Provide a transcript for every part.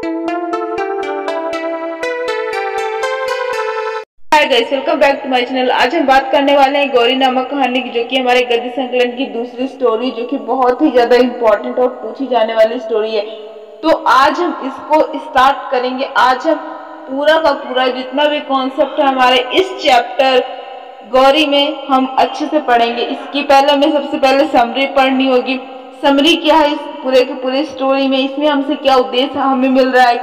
Hi guys, welcome back to my channel. आज हम बात करने वाले हैं गौरी नामक कहानी की, जो कि हमारे गद्य संकलन की दूसरी स्टोरी, जो कि बहुत ही ज्यादा इम्पोर्टेंट और पूछी जाने वाली स्टोरी है। तो आज हम इसको स्टार्ट करेंगे। आज हम पूरा का पूरा जितना भी कॉन्सेप्ट है हमारे इस चैप्टर गौरी में हम अच्छे से पढ़ेंगे। इसकी पहले हमें सबसे पहले समरी पढ़नी होगी। समरी क्या है इस पूरे के पूरे स्टोरी में, इसमें हमसे क्या उद्देश्य हमें मिल रहा है,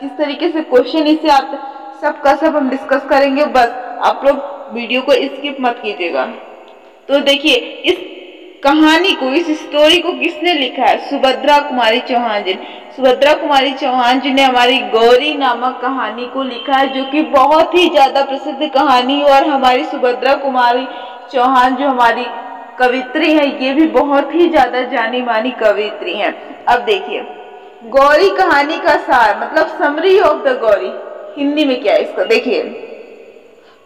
किस तरीके से क्वेश्चन इससे आते, सब का सब हम डिस्कस करेंगे। बस आप लोग वीडियो को स्किप मत कीजिएगा। तो देखिए, इस कहानी को, इस स्टोरी को किसने लिखा है? सुभद्रा कुमारी चौहान जी। सुभद्रा कुमारी चौहान जी ने हमारी गौरी नामक कहानी को लिखा है, जो कि बहुत ही ज्यादा प्रसिद्ध कहानी। और हमारी सुभद्रा कुमारी चौहान जो हमारी कवित्री है, ये भी बहुत ही ज्यादा जानी मानी कवित्री है। अब देखिए, गौरी कहानी का सार मतलब summary of the Gauri Hindi में क्या है इसका देखिए।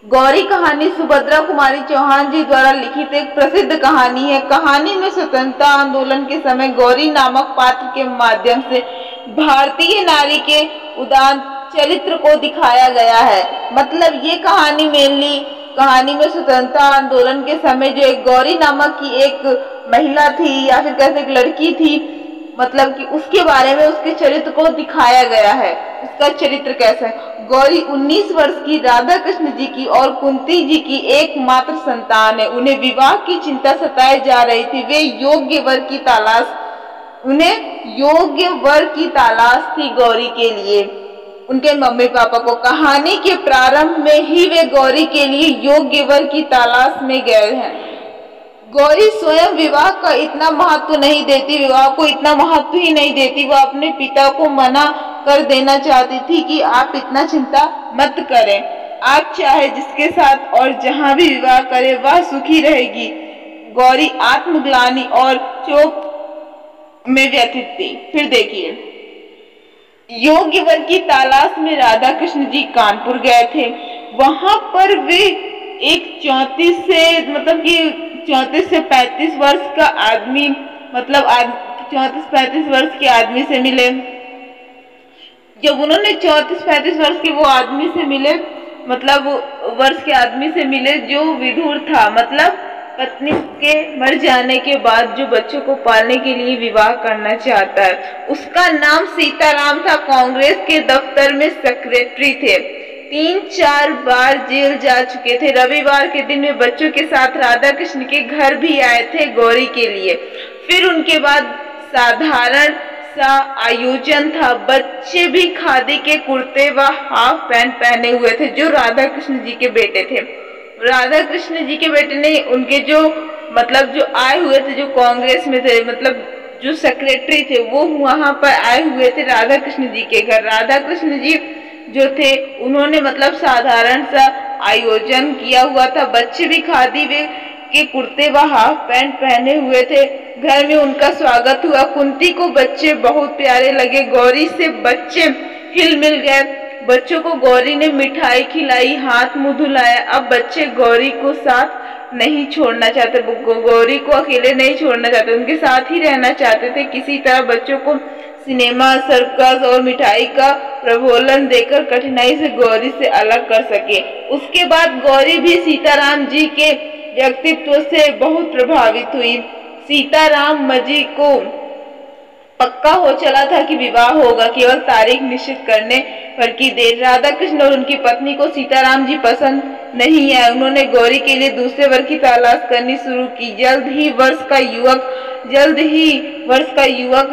गौरी कहानी सुभद्रा कुमारी चौहान जी द्वारा लिखित एक प्रसिद्ध कहानी है। कहानी में स्वतंत्रता आंदोलन के समय गौरी नामक पात्र के माध्यम से भारतीय नारी के उदार चरित्र को दिखाया गया है। मतलब ये कहानी मेनली कहानी में स्वतंत्रता आंदोलन के समय जो एक गौरी नामक की एक महिला थी, या फिर कैसे एक लड़की थी, मतलब कि उसके बारे में, उसके चरित्र को दिखाया गया है। उसका चरित्र कैसा है? गौरी 19 वर्ष की राधा कृष्ण जी की और कुंती जी की एकमात्र संतान है। उन्हें विवाह की चिंता सताई जा रही थी। वे योग्य वर की तलाश थी गौरी के लिए, उनके मम्मी पापा को। कहानी के प्रारंभ में ही वे गौरी के लिए योग्य वर की तलाश में गए हैं। गौरी स्वयं विवाह का इतना महत्व नहीं देती, विवाह को इतना महत्व ही नहीं देती। वह अपने पिता को मना कर देना चाहती थी कि आप इतना चिंता मत करें, आप चाहे जिसके साथ और जहां भी विवाह करें वह सुखी रहेगी। गौरी आत्मग्लानि और शोक में व्यथित थी। फिर देखिए, योग्य वर की तलाश में राधा कृष्ण जी कानपुर गए थे। वहां पर वे एक 34 से 35 वर्ष का आदमी, मतलब 34-35 वर्ष के आदमी से मिले। जब उन्होंने 34-35 वर्ष के वो आदमी से मिले, मतलब वर्ष के आदमी से मिले जो विधुर था, मतलब पत्नी के मर जाने के बाद जो बच्चों को पालने के लिए विवाह करना चाहता है। उसका नाम सीताराम था। कांग्रेस के दफ्तर में सेक्रेटरी थे। 3-4 बार जेल जा चुके थे। रविवार के दिन वे बच्चों के साथ राधा कृष्ण के घर भी आए थे गौरी के लिए। फिर उनके बाद साधारण सा आयोजन था। बच्चे भी खादी के कुर्ते व हाफ पैंट पहने हुए थे, जो राधा कृष्ण जी के बेटे थे। राधा कृष्ण जी के बेटे नहीं, उनके जो आए हुए थे, जो कांग्रेस में थे, मतलब जो सेक्रेटरी थे, वो वहां पर आए हुए थे राधा कृष्ण जी के घर। राधा कृष्ण जी जो थे, उन्होंने मतलब साधारण सा आयोजन किया हुआ था। बच्चे भी खादी के कुर्ते व हाफ पैंट पहने हुए थे। घर में उनका स्वागत हुआ। कुंती को बच्चे बहुत प्यारे लगे। गौरी से बच्चे हिल मिल गए। बच्चों को गौरी ने मिठाई खिलाई, हाथ मुंह धुलाया। अब बच्चे गौरी को साथ नहीं छोड़ना चाहते, गौरी को अकेले नहीं छोड़ना चाहते, उनके साथ ही रहना चाहते थे। किसी तरह बच्चों को सिनेमा, सर्कस और मिठाई का प्रलोभन देकर कठिनाई से गौरी से अलग कर सके। उसके बाद गौरी भी सीताराम जी के व्यक्तित्व से बहुत प्रभावित हुई। सीताराम जी को पक्का हो चला था कि विवाह होगा, केवल तारीख निश्चित करने पर की देर। राधा कृष्ण और उनकी पत्नी को सीताराम जी पसंद नहीं आए। उन्होंने गौरी के लिए दूसरे वर की तलाश करनी शुरू की। जल्द ही वर्ष का युवक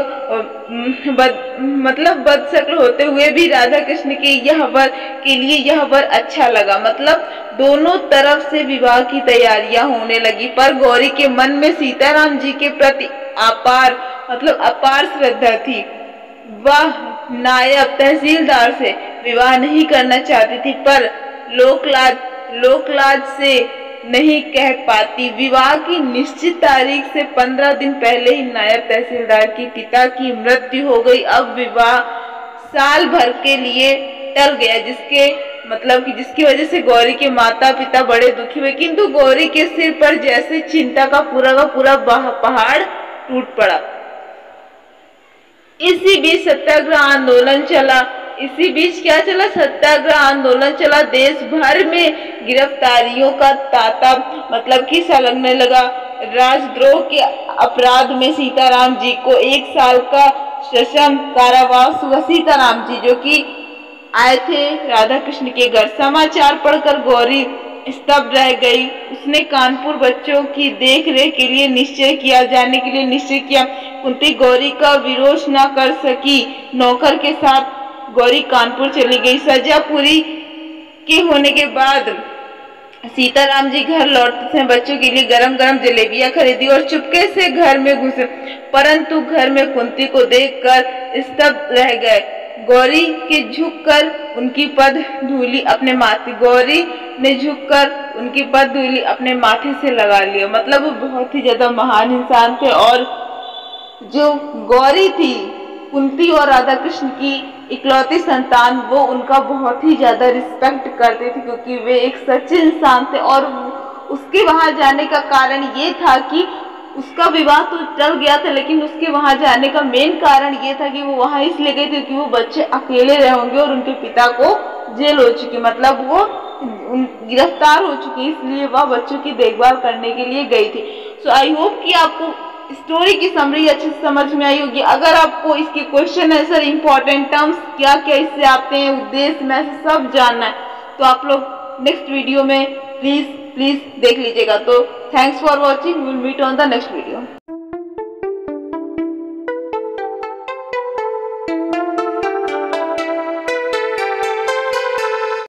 बदशक्ल होते हुए भी राधा कृष्ण के लिए यह वर अच्छा लगा। मतलब दोनों तरफ से विवाह की तैयारियां होने लगी, पर गौरी के मन में सीताराम जी के प्रति अपार श्रद्धा थी। वह नायब तहसीलदार से विवाह नहीं करना चाहती थी, पर लोकलाज से नहीं कह पाती। विवाह की निश्चित तारीख से 15 दिन पहले ही नायब तहसीलदार के पिता की मृत्यु हो गई। अब विवाह साल भर के लिए टल गया, जिसकी वजह से गौरी के माता पिता बड़े दुखी हुए। किंतु गौरी के सिर पर जैसे चिंता का पूरा पहाड़ टूट पड़ा। इसी बीच सत्याग्रह आंदोलन चला। इसी बीच क्या चला? सत्याग्रह आंदोलन चला। देश भर में गिरफ्तारियों का तांता मतलब कि लगने लगा। राजद्रोह के अपराध में सीताराम जी को 1 साल का सश्रम कारावास हुआ। सीताराम जी जो कि आए थे राधा कृष्ण के घर। समाचार पढ़कर गौरी स्तब्ध रह गई। उसने कानपुर बच्चों की देख रेख के लिए जाने के लिए निश्चय किया। कुंती गौरी का विरोध न कर सकी। नौकर के साथ गौरी कानपुर चली गई। सजा पूरी के होने के बाद सीताराम जी घर लौटते समय बच्चों के लिए गरम गरम जलेबियां खरीदी और चुपके से घर में घुसे, परंतु घर में कुंती को देखकर स्तब्ध रह गए। गौरी के झुककर उनकी पद धूलि अपने माथे गौरी ने झुककर उनकी पद धूलि अपने माथे से लगा लिया। मतलब वो बहुत ही ज्यादा महान इंसान थे। और जो गौरी थी कुंती और राधा कृष्ण की इकलौती संतान, वो उनका बहुत ही ज्यादा रिस्पेक्ट करते थे क्योंकि वे एक सच्चे इंसान थे। और उसके वहां जाने का कारण ये था कि उसका विवाह तो चल गया था, लेकिन उसके वहां जाने का मेन कारण ये था कि वो वहां इसलिए गए थे क्योंकि वो बच्चे अकेले रहे होंगे और उनके पिता को जेल हो चुकी, मतलब वो गिरफ्तार हो चुकी, इसलिए वह बच्चों की देखभाल करने के लिए गई थी। सो आई होप कि आपको स्टोरी की समरी अच्छे से समझ में आई होगी। अगर आपको इसके क्वेश्चन आंसर इंपॉर्टेंट टर्म्स क्या क्या इससे आते हैं, उद्देश्य में सब जानना है, तो आप लोग नेक्स्ट वीडियो में प्लीज देख लीजिएगा। तो thanks for watching, will meet on the next video.